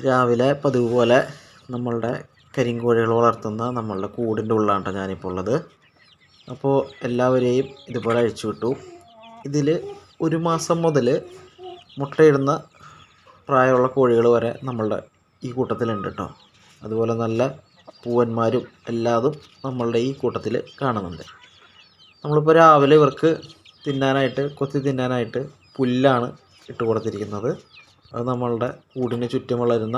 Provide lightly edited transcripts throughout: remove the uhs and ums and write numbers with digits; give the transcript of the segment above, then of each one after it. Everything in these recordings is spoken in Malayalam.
രാവിലെ പതിവ് പോലെ നമ്മളുടെ കരിങ്കോഴികൾ വളർത്തുന്ന നമ്മളുടെ കൂടിൻ്റെ ഉള്ളിലാണ് ഞാനിപ്പോൾ ഉള്ളത്. അപ്പോൾ എല്ലാവരെയും ഇതുപോലെ അഴിച്ചു വിട്ടു. ഇതിൽ 1 മാസം മുതൽ മുട്ടയിടുന്ന പ്രായമുള്ള കോഴികൾ വരെ നമ്മളുടെ ഈ കൂട്ടത്തിലുണ്ട് കേട്ടോ. അതുപോലെ നല്ല പൂവന്മാരും എല്ലാതും നമ്മളുടെ ഈ കൂട്ടത്തിൽ കാണുന്നുണ്ട്. നമ്മളിപ്പോൾ രാവിലെ ഇവർക്ക് കൊത്തി തിന്നാനായിട്ട് പുല്ലാണ് ഇട്ട് കൊടുത്തിരിക്കുന്നത്. അത് നമ്മളുടെ കൂടിന് ചുറ്റും വളരുന്ന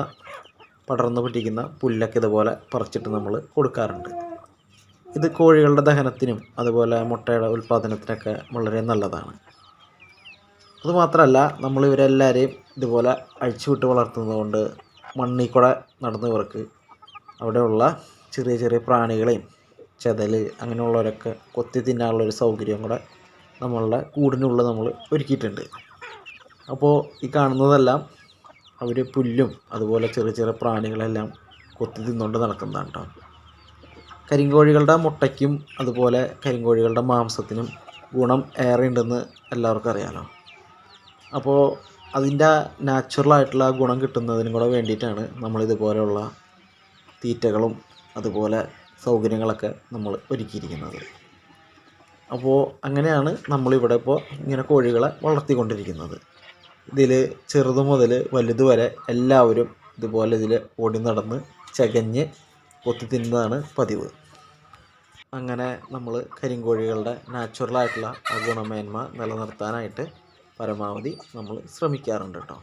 പടർന്നു പിടിക്കുന്ന പുല്ലൊക്കെ ഇതുപോലെ പറിച്ചിട്ട് നമ്മൾ കൊടുക്കാറുണ്ട്. ഇത് കോഴികളുടെ ദഹനത്തിനും അതുപോലെ മുട്ടയുടെ ഉൽപ്പാദനത്തിനൊക്കെ വളരെ നല്ലതാണ്. അതുമാത്രമല്ല, നമ്മൾ ഇവരെല്ലാവരെയും ഇതുപോലെ അഴിച്ചുവിട്ട് വളർത്തുന്നത് കൊണ്ട് മണ്ണിൽ കൂടെ നടന്നവർക്ക് അവിടെയുള്ള ചെറിയ ചെറിയ പ്രാണികളെയും ചെതൽ അങ്ങനെയുള്ളവരൊക്കെ കൊത്തി തിന്നാനുള്ളൊരു സൗകര്യം കൂടെ നമ്മളുടെ കൂടിനുള്ളിൽ നമ്മൾ ഒരുക്കിയിട്ടുണ്ട്. അപ്പോൾ ഈ കാണുന്നതെല്ലാം അവർ പുല്ലും അതുപോലെ ചെറിയ ചെറിയ പ്രാണികളെല്ലാം കൊത്തി തിന്നുകൊണ്ട് നടക്കുന്നതാണ് കേട്ടോ. കരിങ്കോഴികളുടെ മുട്ടയ്ക്കും അതുപോലെ കരിങ്കോഴികളുടെ മാംസത്തിനും ഗുണം ഏറെ ഉണ്ടെന്ന് എല്ലാവർക്കും അറിയാമല്ലോ. അപ്പോൾ അതിൻ്റെ നാച്ചുറലായിട്ടുള്ള ഗുണം കിട്ടുന്നതിനും കൂടെ വേണ്ടിയിട്ടാണ് നമ്മളിതുപോലെയുള്ള തീറ്റകളും അതുപോലെ സൗകര്യങ്ങളൊക്കെ നമ്മൾ ഒരുക്കിയിരിക്കുന്നത്. അപ്പോൾ അങ്ങനെയാണ് നമ്മളിവിടെ ഇപ്പോൾ ഇങ്ങനെ കോഴികളെ വളർത്തിക്കൊണ്ടിരിക്കുന്നത്. ഇതിൽ ചെറുതു മുതൽ വലുത് വരെ എല്ലാവരും ഇതുപോലെ ഇതിൽ ഓടി നടന്ന് ചകഞ്ഞ് കൊത്തി തിന്നതാണ് പതിവ്. അങ്ങനെ നമ്മൾ കരിങ്കോഴികളുടെ നാച്ചുറലായിട്ടുള്ള ആ ഗുണമേന്മ നിലനിർത്താനായിട്ട് പരമാവധി നമ്മൾ ശ്രമിക്കാറുണ്ട് കേട്ടോ.